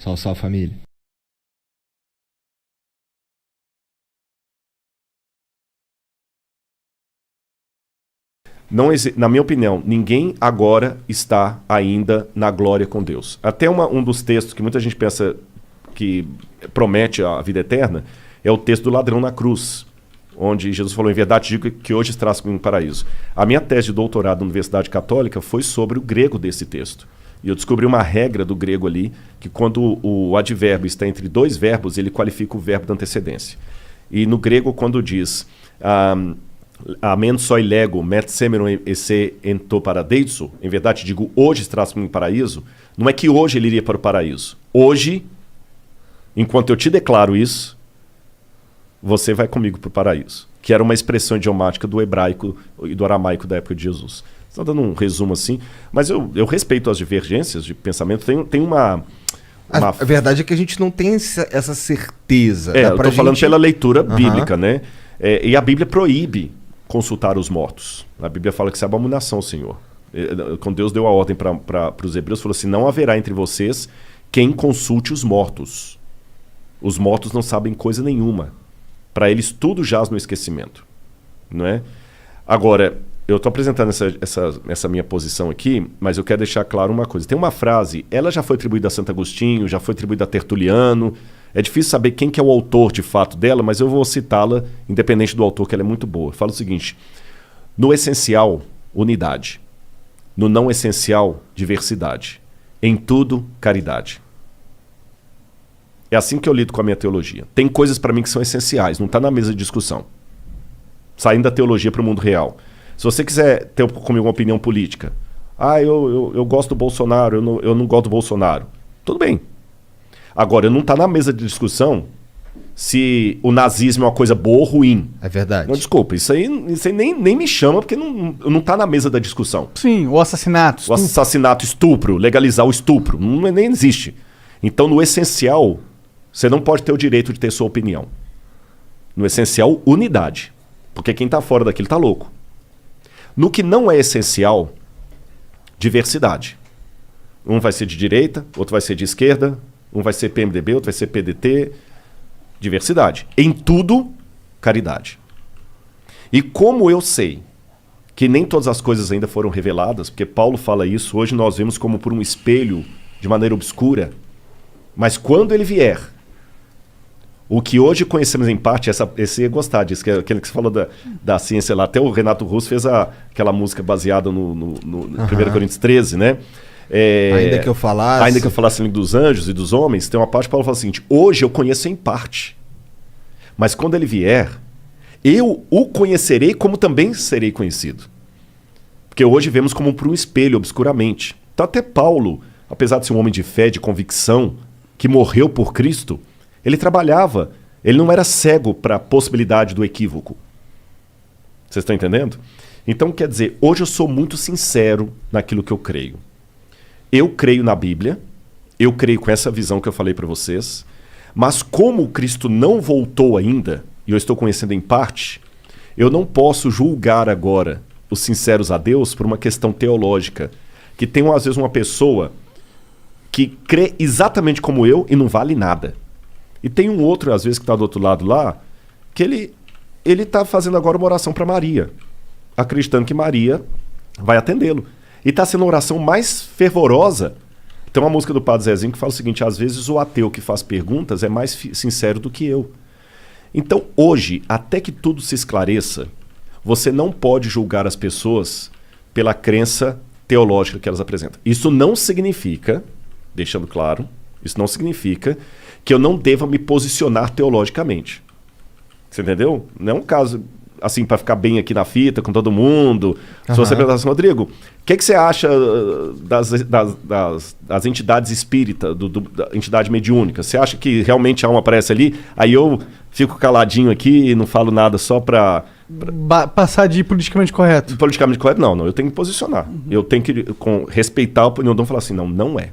Salve, salve família. Não, na minha opinião, ninguém agora está ainda na glória com Deus. Até um dos textos que muita gente pensa que promete a vida eterna é o texto do ladrão na cruz, onde Jesus falou, em verdade digo que hoje estás comigo no paraíso. A minha tese de doutorado na Universidade Católica foi sobre o grego desse texto. E eu descobri uma regra do grego ali, que quando o advérbio está entre dois verbos, ele qualifica o verbo da antecedência. E no grego, quando diz amen soi lego, met semeron esse ento paradeiso, em verdade digo, hoje estás comigo no paraíso, não é que hoje ele iria para o paraíso. Hoje, enquanto eu te declaro isso, você vai comigo para o paraíso. Que era uma expressão idiomática do hebraico e do aramaico da época de Jesus. Estou dando um resumo assim, mas eu respeito as divergências de pensamento. Tem uma... A verdade é que a gente não tem essa certeza. Eu estou falando pela leitura bíblica, né? E a Bíblia proíbe consultar os mortos. A Bíblia fala que isso é abominação, Senhor. Quando Deus deu a ordem para os hebreus, falou assim, não haverá entre vocês quem consulte os mortos. Os mortos não sabem coisa nenhuma. Para eles tudo jaz no esquecimento. Não é? Agora, eu estou apresentando essa minha posição aqui, mas eu quero deixar claro uma coisa. Tem uma frase, ela já foi atribuída a Santo Agostinho, já foi atribuída a Tertuliano. É difícil saber quem que é o autor de fato dela, mas eu vou citá-la, independente do autor, que ela é muito boa. Fala o seguinte, no essencial, unidade. No não essencial, diversidade. Em tudo, caridade. É assim que eu lido com a minha teologia. Tem coisas para mim que são essenciais, não está na mesa de discussão. Saindo da teologia para o mundo real. Se você quiser ter comigo uma opinião política, eu gosto do Bolsonaro, eu não gosto do Bolsonaro. Tudo bem. Agora, não está na mesa de discussão se o nazismo é uma coisa boa ou ruim. É verdade. Não, desculpa, isso aí nem me chama, porque não está na mesa da discussão. Sim, o assassinato. O assassinato, estupro, legalizar o estupro, nem existe. Então, no essencial, você não pode ter o direito de ter sua opinião. No essencial, unidade. Porque quem está fora daquilo está louco. No que não é essencial, diversidade. Um vai ser de direita, outro vai ser de esquerda, um vai ser PMDB, outro vai ser PDT. Diversidade. Em tudo, caridade. E como eu sei que nem todas as coisas ainda foram reveladas, porque Paulo fala isso, hoje nós vemos como por um espelho de maneira obscura, mas quando ele vier, o que hoje conhecemos em parte, esse ia gostar disso, que é aquele que você falou da ciência lá, até o Renato Russo fez aquela música baseada no 1 Coríntios 13, né? Ainda que eu falasse dos anjos e dos homens, tem uma parte que Paulo fala o seguinte, hoje eu conheço em parte, mas quando ele vier, eu o conhecerei como também serei conhecido. Porque hoje vemos como por um espelho, obscuramente. Então até Paulo, apesar de ser um homem de fé, de convicção, que morreu por Cristo, ele trabalhava, ele não era cego para a possibilidade do equívoco. Vocês estão entendendo? Então quer dizer, hoje eu sou muito sincero naquilo que eu creio. Eu creio na Bíblia, eu creio com essa visão que eu falei para vocês, mas como Cristo não voltou ainda, e eu estou conhecendo em parte, eu não posso julgar agora os sinceros a Deus por uma questão teológica, que tem às vezes uma pessoa que crê exatamente como eu e não vale nada. E tem um outro, às vezes, que está do outro lado lá, que ele está fazendo agora uma oração para Maria, acreditando que Maria vai atendê-lo. E está sendo a oração mais fervorosa. Tem uma música do Padre Zezinho que fala o seguinte, às vezes o ateu que faz perguntas é mais sincero do que eu. Então, hoje, até que tudo se esclareça, você não pode julgar as pessoas pela crença teológica que elas apresentam. Isso não significa, deixando claro, isso não significa que eu não deva me posicionar teologicamente. Você entendeu? Não é um caso... assim, para ficar bem aqui na fita com todo mundo. Se você perguntar assim, Rodrigo, o que você acha das entidades espíritas, da entidade mediúnica? Você acha que realmente a alma aparece ali? Aí eu fico caladinho aqui e não falo nada só para... passar de politicamente correto. Politicamente correto? Não, eu tenho que posicionar. Eu tenho que respeitar a opinião, não falar assim, não é.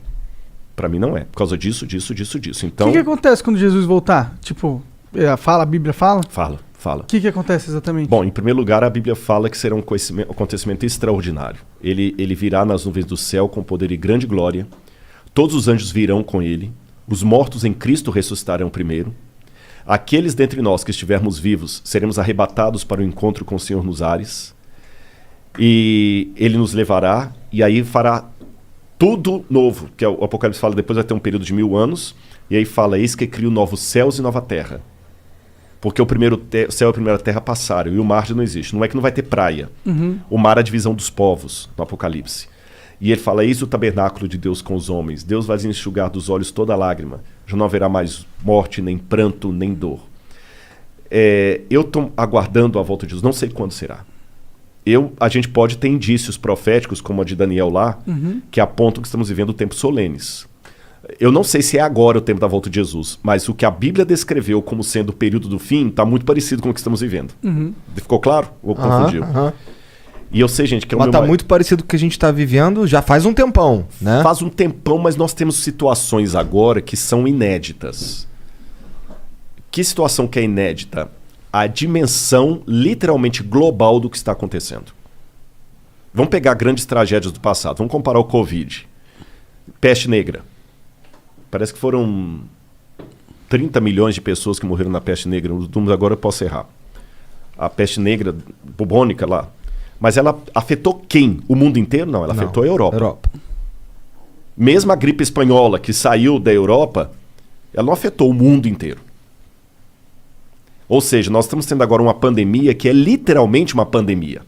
Para mim não é. Por causa disso. Então... O que acontece quando Jesus voltar? Tipo, a Bíblia fala? Fala. O que acontece exatamente? Bom, em primeiro lugar, a Bíblia fala que será um acontecimento extraordinário. Ele virá nas nuvens do céu com poder e grande glória. Todos os anjos virão com ele. Os mortos em Cristo ressuscitarão primeiro. Aqueles dentre nós que estivermos vivos seremos arrebatados para o encontro com o Senhor nos ares. E ele nos levará e aí fará tudo novo. Que o Apocalipse fala, depois vai ter um período de 1000 anos. E aí fala, eis que crio novos céus e nova terra. Porque o primeiro céu e a primeira terra passaram e o mar já não existe. Não é que não vai ter praia. O mar é a divisão dos povos no Apocalipse. E ele fala, eis o tabernáculo de Deus com os homens. Deus vai enxugar dos olhos toda lágrima. Já não haverá mais morte, nem pranto, nem dor. Eu estou aguardando a volta de Jesus. Não sei quando será. A gente pode ter indícios proféticos, como a de Daniel lá, que apontam que estamos vivendo tempos solenes. Eu não sei se é agora o tempo da volta de Jesus, mas o que a Bíblia descreveu como sendo o período do fim está muito parecido com o que estamos vivendo. Ficou claro? Ou confundiu? E eu sei, gente, que é o Mas meu tá muito parecido com o que a gente tá vivendo já faz um tempão, né? Faz um tempão, mas nós temos situações agora que são inéditas. Que situação que é inédita? A dimensão literalmente global do que está acontecendo. Vamos pegar grandes tragédias do passado. Vamos comparar o Covid. Peste negra. Parece que foram 30 milhões de pessoas que morreram na peste negra. Os números agora eu posso errar. A peste negra bubônica lá. Mas ela afetou quem? O mundo inteiro? Não, ela afetou a Europa. Mesmo a gripe espanhola que saiu da Europa, ela não afetou o mundo inteiro. Ou seja, nós estamos tendo agora uma pandemia que é literalmente uma pandemia.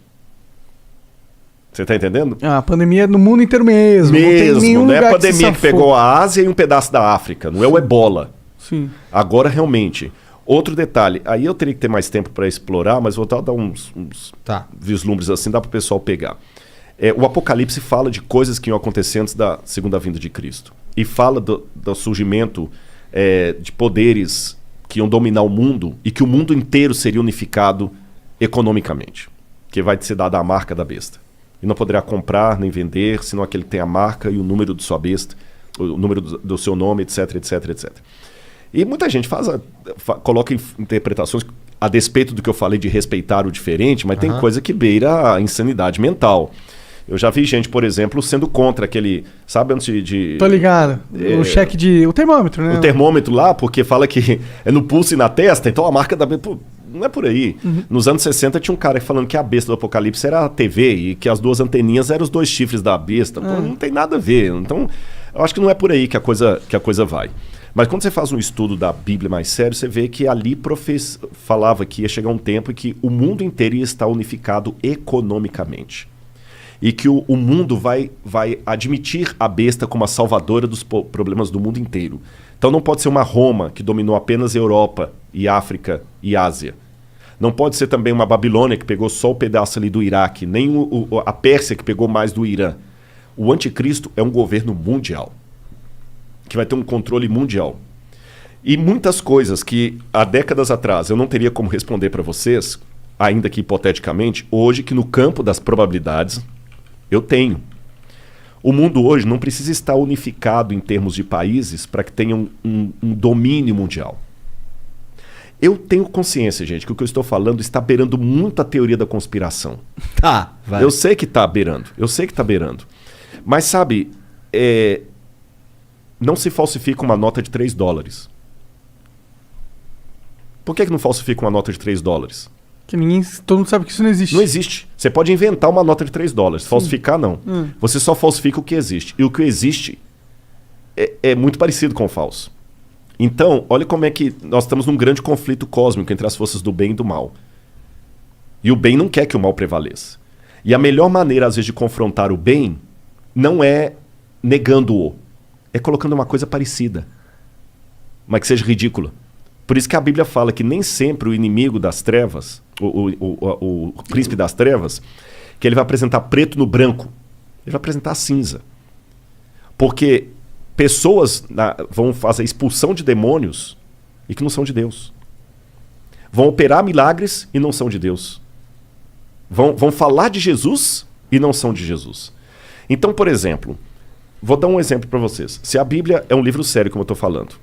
Você está entendendo? A pandemia é no mundo inteiro mesmo. Não é a pandemia que pegou a Ásia e um pedaço da África. Não é o Ebola. Sim. Agora, realmente. Outro detalhe. Aí eu teria que ter mais tempo para explorar, mas vou dar uns vislumbres assim, dá para o pessoal pegar. O Apocalipse fala de coisas que iam acontecer antes da segunda vinda de Cristo. E fala do surgimento de poderes que iam dominar o mundo e que o mundo inteiro seria unificado economicamente. Que vai ser dada a marca da besta. E não poderá comprar nem vender, senão aquele que tem a marca e o número de sua besta, o número do seu nome, etc, etc, etc. E muita gente coloca interpretações a despeito do que eu falei de respeitar o diferente, mas tem coisa que beira a insanidade mental. Eu já vi gente, por exemplo, sendo contra aquele... Sabe antes de... Tô ligado. O cheque de... O termômetro, né? O termômetro lá, porque fala que é no pulso e na testa, então a marca da... Pô, não é por aí. Nos anos 60 tinha um cara falando que a besta do Apocalipse era a TV e que as duas anteninhas eram os dois chifres da besta. Pô, não tem nada a ver. Então, eu acho que não é por aí que a coisa vai. Mas quando você faz um estudo da Bíblia mais sério, você vê que ali falava que ia chegar um tempo em que o mundo inteiro ia estar unificado economicamente. E que o mundo vai admitir a besta como a salvadora dos problemas do mundo inteiro. Então não pode ser uma Roma que dominou apenas Europa e África e Ásia. Não pode ser também uma Babilônia que pegou só o pedaço ali do Iraque, nem a Pérsia que pegou mais do Irã. O anticristo é um governo mundial, que vai ter um controle mundial. E muitas coisas que há décadas atrás eu não teria como responder para vocês, ainda que hipoteticamente, hoje que no campo das probabilidades eu tenho. O mundo hoje não precisa estar unificado em termos de países para que tenha um domínio mundial. Eu tenho consciência, gente, que o que eu estou falando está beirando muito a teoria da conspiração. Vai. Eu sei que está beirando. Mas sabe, não se falsifica uma nota de $3. Por que não falsifica uma nota de $3? Que todo mundo sabe que isso não existe. Não existe. Você pode inventar uma nota de $3. Falsificar, não. Você só falsifica o que existe. E o que existe é muito parecido com o falso. Então, olha como é que nós estamos num grande conflito cósmico entre as forças do bem e do mal. E o bem não quer que o mal prevaleça. E a melhor maneira, às vezes, de confrontar o bem não é negando-o. É colocando uma coisa parecida. Mas que seja ridícula. Por isso que a Bíblia fala que nem sempre o inimigo das trevas, o príncipe das trevas, que ele vai apresentar preto no branco. Ele vai apresentar cinza. Porque pessoas vão fazer expulsão de demônios e que não são de Deus. Vão operar milagres e não são de Deus. Vão falar de Jesus e não são de Jesus. Então, por exemplo, vou dar um exemplo para vocês. Se a Bíblia é um livro sério, como eu estou falando,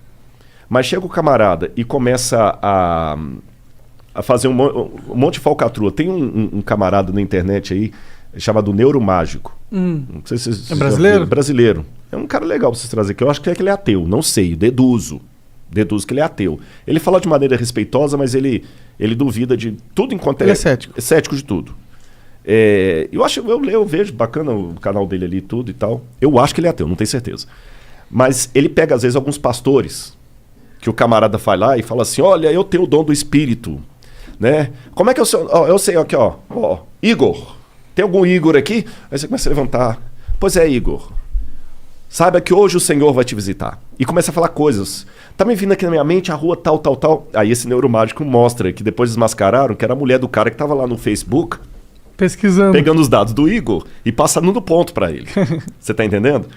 mas chega o camarada e começa a fazer um monte de falcatrua. Tem um camarada na internet aí chamado Neuromágico. Não sei se é brasileiro? Brasileiro. É um cara legal pra vocês trazer aqui. Eu acho que ele é ateu, não sei, deduzo. Deduzo que ele é ateu. Ele fala de maneira respeitosa, mas ele duvida de tudo enquanto Ele é cético. É cético de tudo. Eu vejo bacana o canal dele ali e tudo e tal. Eu acho que ele é ateu, não tenho certeza. Mas ele pega, às vezes, alguns pastores que o camarada vai lá e fala assim, olha, eu tenho o dom do espírito, né? Como é que eu sei? Eu sei aqui, ó, Igor. Tem algum Igor aqui? Aí você começa a levantar. Pois é, Igor. Saiba que hoje o Senhor vai te visitar. E começa a falar coisas. Tá me vindo aqui na minha mente a rua tal, tal, tal. Aí esse neuromágico mostra que depois desmascararam que era a mulher do cara que tava lá no Facebook Pesquisando. pegando os dados do Igor e passando no ponto pra ele. Você tá entendendo?